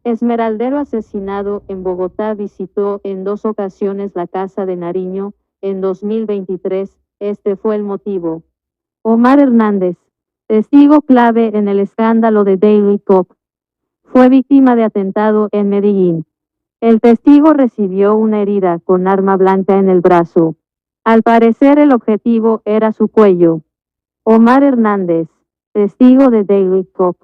Esmeraldero asesinado en Bogotá visitó en 2 ocasiones la casa de Nariño. En 2023, este fue el motivo. Omar Hernández, testigo clave en el escándalo de Daily Cop, fue víctima de atentado en Medellín. El testigo recibió una herida con arma blanca en el brazo. Al parecer el objetivo era su cuello. Omar Hernández, testigo de Daily Cop,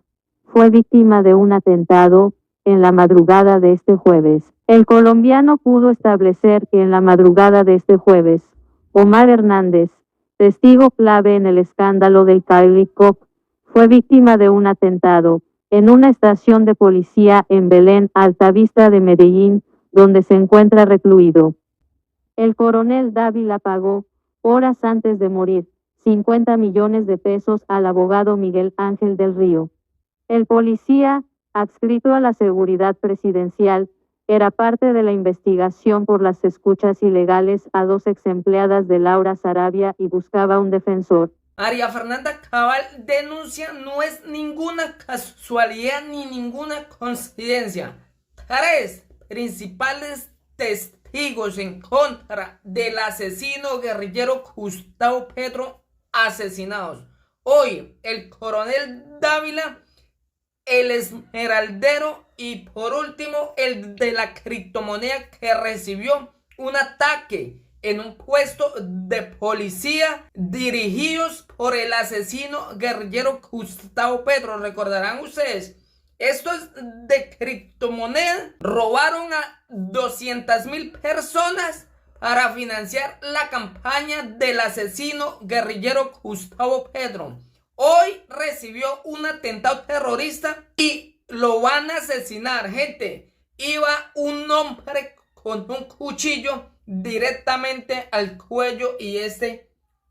fue víctima de un atentado en la madrugada de este jueves. El colombiano pudo establecer que en la madrugada de este jueves, Omar Hernández, testigo clave en el escándalo del Daily Cop, fue víctima de un atentado en una estación de policía en Belén, Altavista de Medellín, donde se encuentra recluido. El coronel Dávila pagó, horas antes de morir, 50 millones de pesos al abogado Miguel Ángel del Río. El policía, adscrito a la seguridad presidencial, era parte de la investigación por las escuchas ilegales a 2 exempleadas de Laura Sarabia y buscaba un defensor. María Fernanda Cabal denuncia no es ninguna casualidad ni ninguna coincidencia. 3 principales testigos en contra del asesino guerrillero Gustavo Petro asesinados. Hoy el coronel Dávila, el esmeraldero y por último el de la criptomoneda que recibió un ataque en un puesto de policía dirigidos por el asesino guerrillero Gustavo Petro. Recordarán ustedes, estos de criptomoneda robaron a 200,000 personas para financiar la campaña del asesino guerrillero Gustavo Petro. Hoy recibió un atentado terrorista y lo van a asesinar, gente. Iba un hombre con un cuchillo directamente al cuello y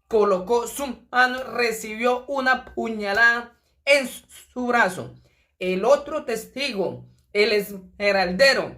colocó su mano, recibió una puñalada en su brazo. El otro testigo, el esmeraldero,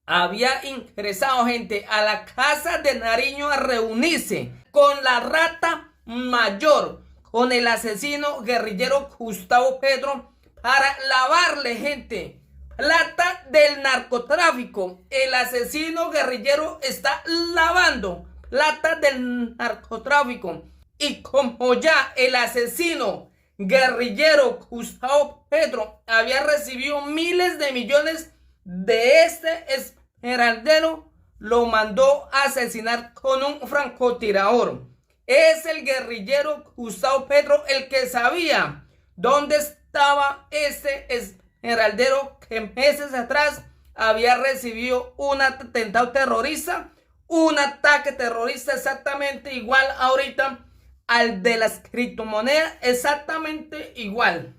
había ingresado, gente, a la casa de Nariño a reunirse con la rata mayor, con el asesino guerrillero Gustavo Petro, para lavarle, gente, plata del narcotráfico. El asesino guerrillero está lavando plata del narcotráfico. Y como ya el asesino guerrillero Gustavo Petro había recibido miles de millones de este esmeraldero, lo mandó a asesinar con un francotirador. Es el guerrillero Gustavo Petro el que sabía dónde estaba este esmeraldero que meses atrás había recibido un atentado terrorista, un ataque terrorista exactamente igual ahorita al de las criptomonedas, exactamente igual.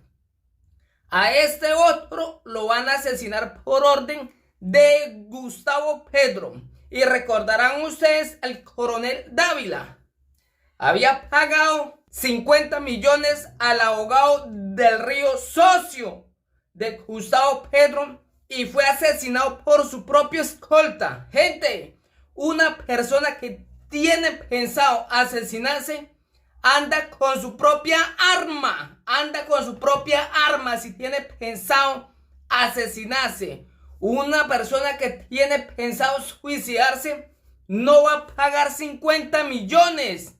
A este otro lo van a asesinar por orden de Gustavo Petro. Y recordarán ustedes, el coronel Dávila había pagado 50 millones al abogado del Río, socio de Gustavo Petro, y fue asesinado por su propio escolta. Gente, una persona que tiene pensado asesinarse anda con su propia arma. Si tiene pensado asesinarse, una persona que tiene pensado suicidarse no va a pagar 50 millones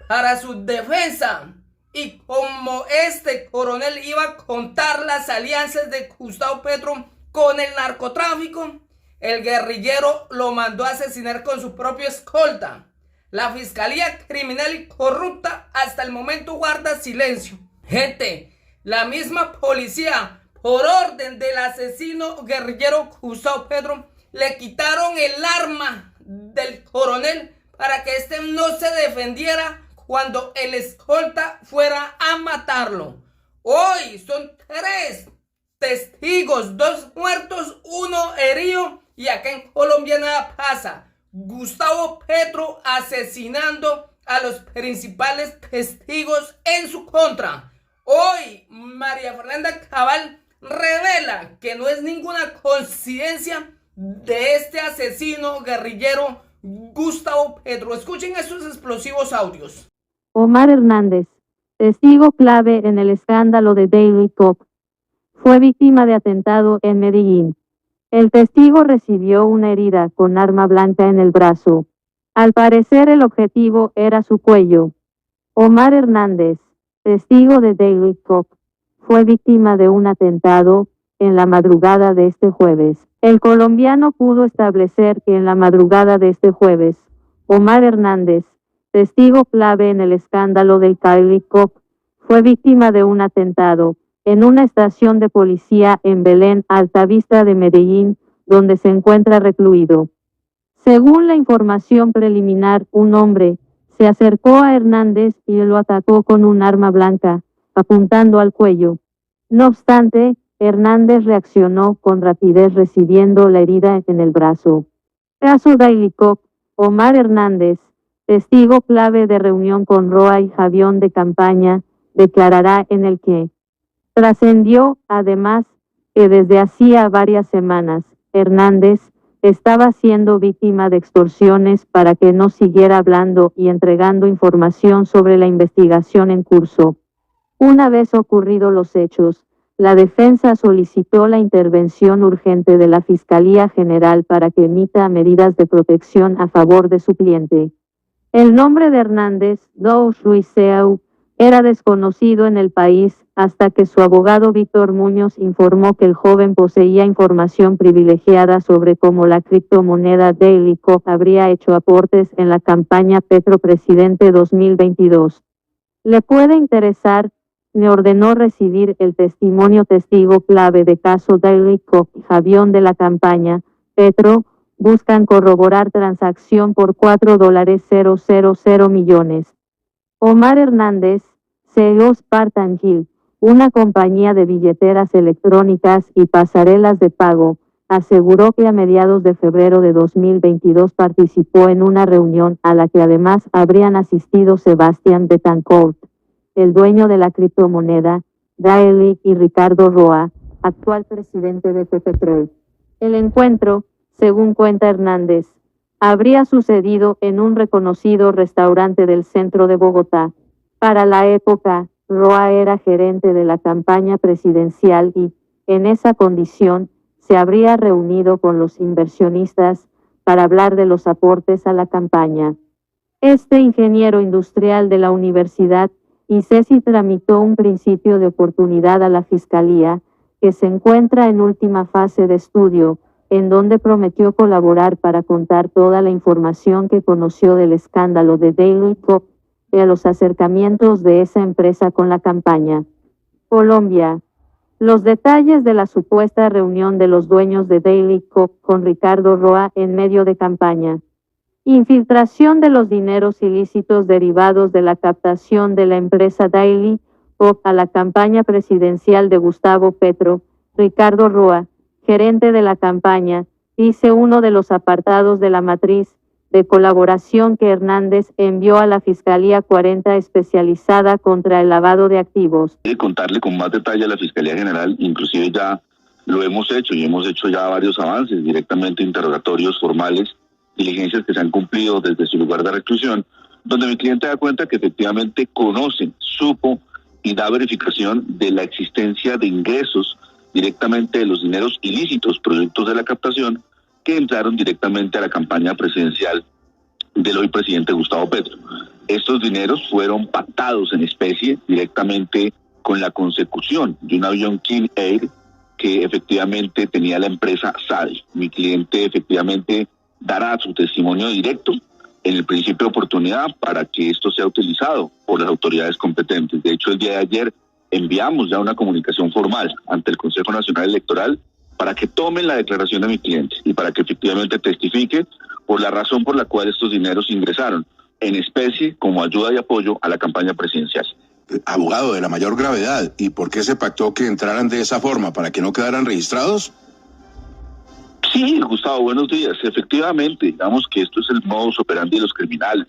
para su defensa. Y como este coronel iba a contar las alianzas de Gustavo Petro con el narcotráfico, el guerrillero lo mandó a asesinar con su propio escolta. La fiscalía criminal y corrupta hasta el momento guarda silencio. Gente, la misma policía, por orden del asesino guerrillero Gustavo Petro, le quitaron el arma del coronel para que este no se defendiera cuando el escolta fuera a matarlo. Hoy son 3 testigos, 2 muertos, 1 herido, y acá en Colombia nada pasa. Gustavo Petro asesinando a los principales testigos en su contra. Hoy María Fernanda Cabal revela que no es ninguna coincidencia de este asesino guerrillero Gustavo Petro. Escuchen estos explosivos audios. Omar Hernández, testigo clave en el escándalo de Daily Cop, fue víctima de atentado en Medellín. El testigo recibió una herida con arma blanca en el brazo. Al parecer el objetivo era su cuello. Omar Hernández, testigo de Daily Cop, fue víctima de un atentado en la madrugada de este jueves. El colombiano pudo establecer que en la madrugada de este jueves, Omar Hernández, testigo clave en el escándalo del Daily Cop, fue víctima de un atentado en una estación de policía en Belén, Altavista de Medellín, donde se encuentra recluido. Según la información preliminar, un hombre se acercó a Hernández y lo atacó con un arma blanca, apuntando al cuello. No obstante, Hernández reaccionó con rapidez recibiendo la herida en el brazo. Caso Daily Cop, Omar Hernández, testigo clave de reunión con Roa y Javión de campaña, declarará en el que trascendió, además, que desde hacía varias semanas, Hernández estaba siendo víctima de extorsiones para que no siguiera hablando y entregando información sobre la investigación en curso. Una vez ocurridos los hechos, la defensa solicitó la intervención urgente de la Fiscalía General para que emita medidas de protección a favor de su cliente. El nombre de Hernández, Dous Ruiseau, era desconocido en el país hasta que su abogado Víctor Muñoz informó que el joven poseía información privilegiada sobre cómo la criptomoneda Daily Cop habría hecho aportes en la campaña Petro Presidente 2022. Le puede interesar, me ordenó recibir el testimonio testigo clave de caso Daily Cop y Javión de la campaña Petro. Buscan corroborar transacción por $4,000 millones. Omar Hernández, CEO Spartan Hill, una compañía de billeteras electrónicas y pasarelas de pago, aseguró que a mediados de febrero de 2022 participó en una reunión a la que además habrían asistido Sebastián Betancourt, el dueño de la criptomoneda, Daily, y Ricardo Roa, actual presidente de Ecopetrol. El encuentro, según cuenta Hernández, habría sucedido en un reconocido restaurante del centro de Bogotá. Para la época, Roa era gerente de la campaña presidencial y, en esa condición, se habría reunido con los inversionistas para hablar de los aportes a la campaña. Este ingeniero industrial de la Universidad ICESI tramitó un principio de oportunidad a la Fiscalía, que se encuentra en última fase de estudio, en donde prometió colaborar para contar toda la información que conoció del escándalo de Daily Cop y a los acercamientos de esa empresa con la campaña. Colombia. Los detalles de la supuesta reunión de los dueños de Daily Cop con Ricardo Roa en medio de campaña. Infiltración de los dineros ilícitos derivados de la captación de la empresa Daily Cop a la campaña presidencial de Gustavo Petro. Ricardo Roa, gerente de la campaña, dice uno de los apartados de la matriz de colaboración que Hernández envió a la Fiscalía 40 especializada contra el lavado de activos. Contarle con más detalle a la Fiscalía General, inclusive ya lo hemos hecho y hemos hecho ya varios avances, directamente interrogatorios formales, diligencias que se han cumplido desde su lugar de reclusión, donde mi cliente da cuenta que efectivamente conoce, supo y da verificación de la existencia de ingresos directamente de los dineros ilícitos, productos de la captación, que entraron directamente a la campaña presidencial del hoy presidente Gustavo Petro. Estos dineros fueron pactados en especie directamente con la consecución de un avión King Air que efectivamente tenía la empresa SADI. Mi cliente efectivamente dará su testimonio directo en el principio de oportunidad para que esto sea utilizado por las autoridades competentes. De hecho, el día de ayer enviamos ya una comunicación formal ante el Consejo Nacional Electoral para que tomen la declaración de mi cliente y para que efectivamente testifique por la razón por la cual estos dineros ingresaron en especie como ayuda y apoyo a la campaña presidencial. Abogado de la mayor gravedad, ¿y por qué se pactó que entraran de esa forma? ¿Para que no quedaran registrados? Sí, Gustavo, buenos días. Efectivamente, digamos que esto es el modus operandi de los criminales.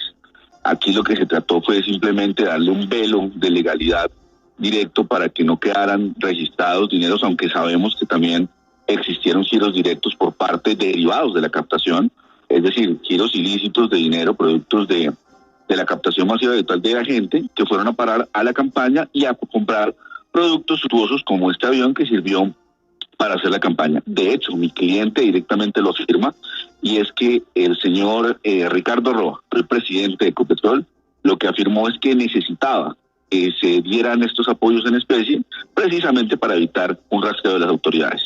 Aquí lo que se trató fue simplemente darle un velo de legalidad directo para que no quedaran registrados dineros, aunque sabemos que también existieron giros directos por parte derivados de la captación, es decir, giros ilícitos de dinero, productos de la captación masiva habitual de la gente que fueron a parar a la campaña y a comprar productos suntuosos como este avión que sirvió para hacer la campaña. De hecho, mi cliente directamente lo afirma, y es que el señor Ricardo Roa, el presidente de Ecopetrol, lo que afirmó es que necesitaba que se dieran estos apoyos en especie precisamente para evitar un rastreo de las autoridades.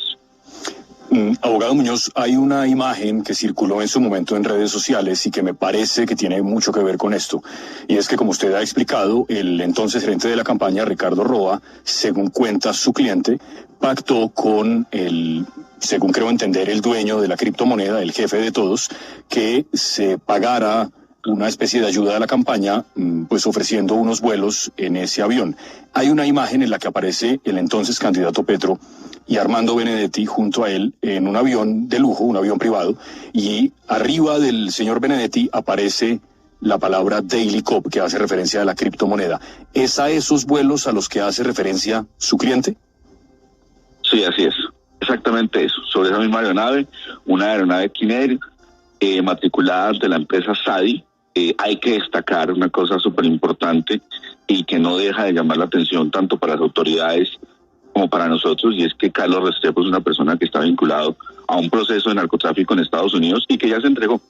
Abogado Muñoz, hay una imagen que circuló en su momento en redes sociales y que me parece que tiene mucho que ver con esto. Y es que, como usted ha explicado, el entonces gerente de la campaña, Ricardo Roa, según cuenta su cliente, pactó con según creo entender, el dueño de la criptomoneda, el jefe de todos, que se pagara una especie de ayuda a la campaña, pues ofreciendo unos vuelos en ese avión. Hay una imagen en la que aparece el entonces candidato Petro y Armando Benedetti junto a él en un avión de lujo, un avión privado, y arriba del señor Benedetti aparece la palabra Daily Cop, que hace referencia a la criptomoneda. ¿Es a esos vuelos a los que hace referencia su cliente? Sí, así es. Exactamente eso. Sobre esa misma aeronave, una aeronave Kinect, matriculada de la empresa SADI. Hay que destacar una cosa súper importante y que no deja de llamar la atención tanto para las autoridades como para nosotros, y es que Carlos Restrepo es una persona que está vinculado a un proceso de narcotráfico en Estados Unidos y que ya se entregó.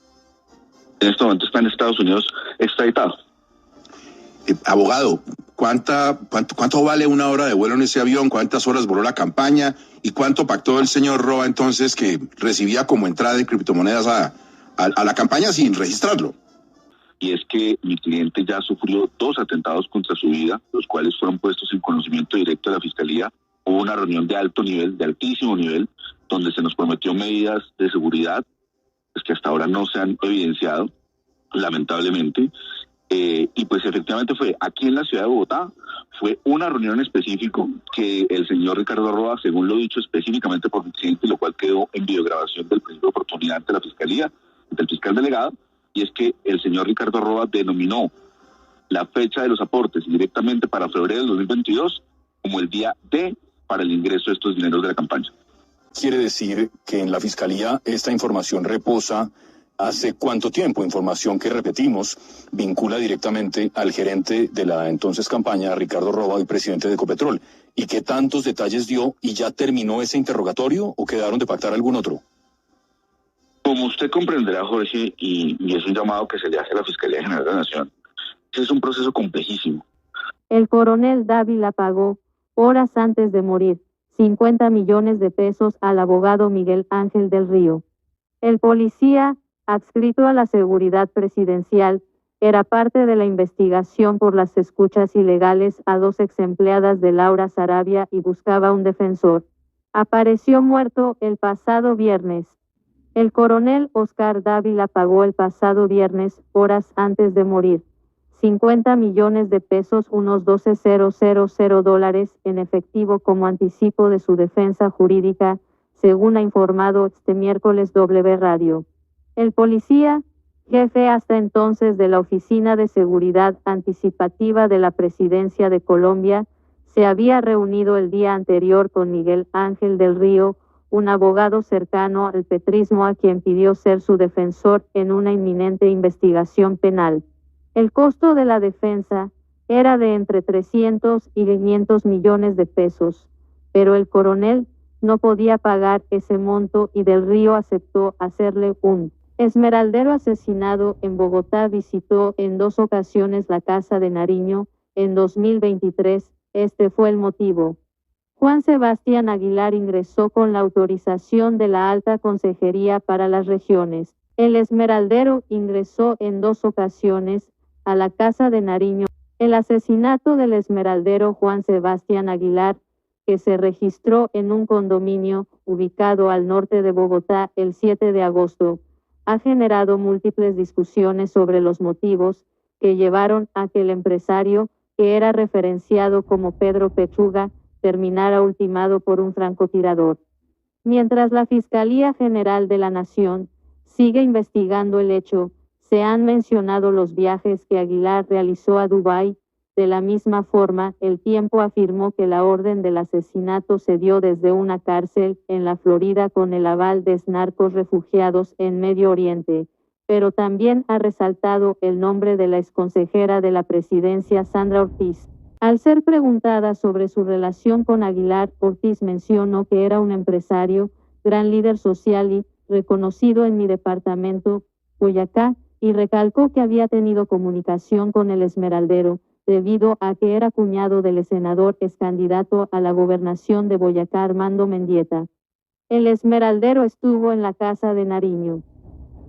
En este momento está en Estados Unidos extraditado. Abogado, ¿cuánto vale una hora de vuelo en ese avión? ¿Cuántas horas voló la campaña? ¿Y cuánto pactó el señor Roa entonces, que recibía como entrada de criptomonedas a la campaña sin registrarlo? Y es que mi cliente ya sufrió 2 atentados contra su vida, los cuales fueron puestos en conocimiento directo de la Fiscalía. Hubo una reunión de alto nivel, de altísimo nivel, donde se nos prometió medidas de seguridad, pues que hasta ahora no se han evidenciado, lamentablemente. Y pues efectivamente fue aquí en la ciudad de Bogotá, fue una reunión en específico que el señor Ricardo Roa, según lo dicho específicamente por mi cliente, lo cual quedó en videograbación del principio de oportunidad ante la Fiscalía, ante el fiscal delegado, y es que el señor Ricardo Roa denominó la fecha de los aportes directamente para febrero del 2022 como el día D para el ingreso de estos dineros de la campaña. Quiere decir que en la Fiscalía esta información reposa ¿hace cuánto tiempo? Información que, repetimos, vincula directamente al gerente de la entonces campaña, Ricardo Roa, y presidente de Ecopetrol. ¿Y qué tantos detalles dio? ¿Y ya terminó ese interrogatorio o quedaron de pactar algún otro? Como usted comprenderá, Jorge, y es un llamado que se le hace a la Fiscalía General de la Nación, es un proceso complejísimo. El coronel Dávila pagó, horas antes de morir, 50 millones de pesos al abogado Miguel Ángel del Río. El policía, adscrito a la seguridad presidencial, era parte de la investigación por las escuchas ilegales a 2 exempleadas de Laura Sarabia y buscaba un defensor. Apareció muerto el pasado viernes. El coronel Oscar Dávila pagó el pasado viernes, horas antes de morir, 50 millones de pesos, unos $12,000 en efectivo como anticipo de su defensa jurídica, según ha informado este miércoles W Radio. El policía, jefe hasta entonces de la Oficina de Seguridad Anticipativa de la Presidencia de Colombia, se había reunido el día anterior con Miguel Ángel del Río, un abogado cercano al petrismo a quien pidió ser su defensor en una inminente investigación penal. El costo de la defensa era de entre 300 y 500 millones de pesos, pero el coronel no podía pagar ese monto y del Río aceptó hacerle un esmeraldero asesinado en Bogotá. Visitó en 2 ocasiones la casa de Nariño. En 2023, este fue el motivo. Juan Sebastián Aguilar ingresó con la autorización de la Alta Consejería para las Regiones. El esmeraldero ingresó en 2 ocasiones a la casa de Nariño. El asesinato del esmeraldero Juan Sebastián Aguilar, que se registró en un condominio ubicado al norte de Bogotá el 7 de agosto, ha generado múltiples discusiones sobre los motivos que llevaron a que el empresario, que era referenciado como Pedro Pechuga, terminara ultimado por un francotirador. Mientras la Fiscalía General de la Nación sigue investigando el hecho, se han mencionado los viajes que Aguilar realizó a Dubái. De la misma forma, El Tiempo afirmó que la orden del asesinato se dio desde una cárcel en la Florida con el aval de narcos refugiados en Medio Oriente, pero también ha resaltado el nombre de la exconsejera de la presidencia, Sandra Ortiz. Al ser preguntada sobre su relación con Aguilar, Ortiz mencionó que era un empresario, gran líder social y reconocido en mi departamento, Boyacá, y recalcó que había tenido comunicación con el Esmeraldero, debido a que era cuñado del senador ex candidato a la gobernación de Boyacá, Armando Mendieta. El Esmeraldero estuvo en la casa de Nariño.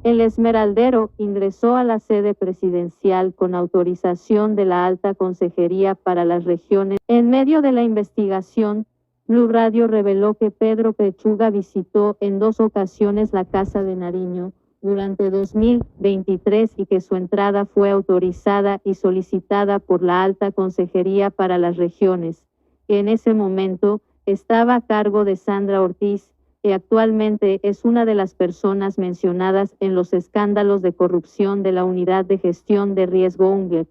El Esmeraldero ingresó a la sede presidencial con autorización de la Alta Consejería para las Regiones. En medio de la investigación, Blue Radio reveló que Pedro Pechuga visitó en 2 ocasiones la casa de Nariño durante 2023 y que su entrada fue autorizada y solicitada por la Alta Consejería para las Regiones, que en ese momento estaba a cargo de Sandra Ortiz, que actualmente es una de las personas mencionadas en los escándalos de corrupción de la Unidad de Gestión de Riesgo UNGER.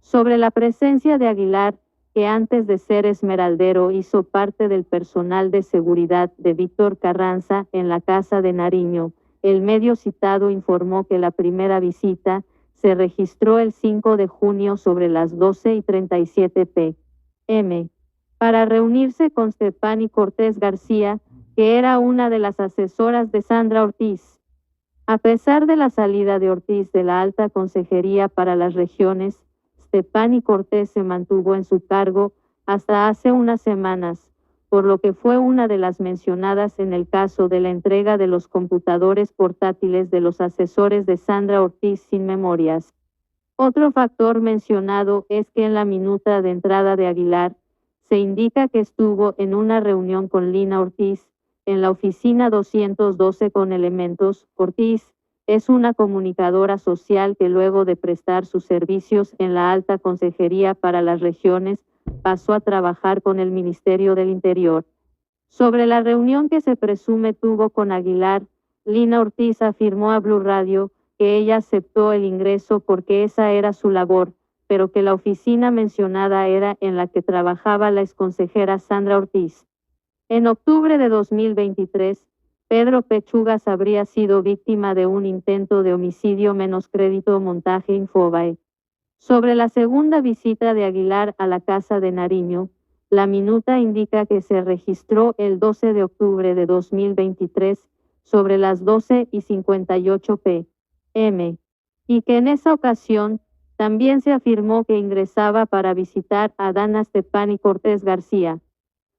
Sobre la presencia de Aguilar, que antes de ser esmeraldero hizo parte del personal de seguridad de Víctor Carranza en la casa de Nariño, el medio citado informó que la primera visita se registró el 5 de junio sobre las 12:37 p.m. para reunirse con Stephanie Cortés García, que era una de las asesoras de Sandra Ortiz. A pesar de la salida de Ortiz de la Alta Consejería para las Regiones, Stephanie Cortés se mantuvo en su cargo hasta hace unas semanas, por lo que fue una de las mencionadas en el caso de la entrega de los computadores portátiles de los asesores de Sandra Ortiz sin memorias. Otro factor mencionado es que en la minuta de entrada de Aguilar se indica que estuvo en una reunión con Lina Ortiz en la oficina 212 con elementos. Ortiz es una comunicadora social que luego de prestar sus servicios en la Alta Consejería para las Regiones, pasó a trabajar con el Ministerio del Interior. Sobre la reunión que se presume tuvo con Aguilar, Lina Ortiz afirmó a Blue Radio que ella aceptó el ingreso porque esa era su labor, pero que la oficina mencionada era en la que trabajaba la exconsejera Sandra Ortiz. En octubre de 2023, Pedro Pechugas habría sido víctima de un intento de homicidio menos crédito montaje Infobae. Sobre la segunda visita de Aguilar a la casa de Nariño, la minuta indica que se registró el 12 de octubre de 2023 sobre las 12:58 p.m. y que en esa ocasión también se afirmó que ingresaba para visitar a Dana Stephanie Cortés García.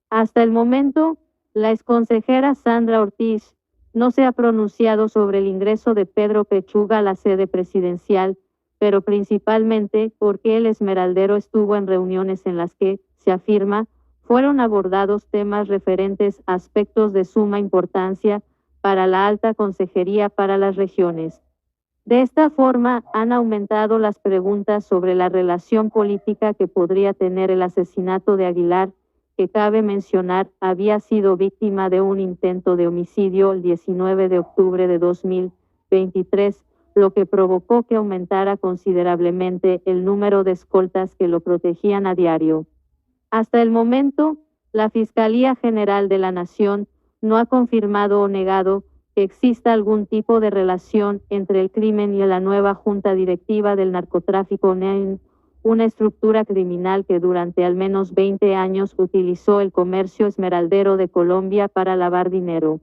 Hasta el momento, la exconsejera Sandra Ortiz no se ha pronunciado sobre el ingreso de Pedro Pechuga a la sede presidencial, pero principalmente porque el esmeraldero estuvo en reuniones en las que, se afirma, fueron abordados temas referentes a aspectos de suma importancia para la Alta Consejería para las Regiones. De esta forma, han aumentado las preguntas sobre la relación política que podría tener el asesinato de Aguilar, que cabe mencionar había sido víctima de un intento de homicidio el 19 de octubre de 2023, lo que provocó que aumentara considerablemente el número de escoltas que lo protegían a diario. Hasta el momento, la Fiscalía General de la Nación no ha confirmado o negado que exista algún tipo de relación entre el crimen y la nueva Junta Directiva del Narcotráfico NEN, una estructura criminal que durante al menos 20 años utilizó el comercio esmeraldero de Colombia para lavar dinero.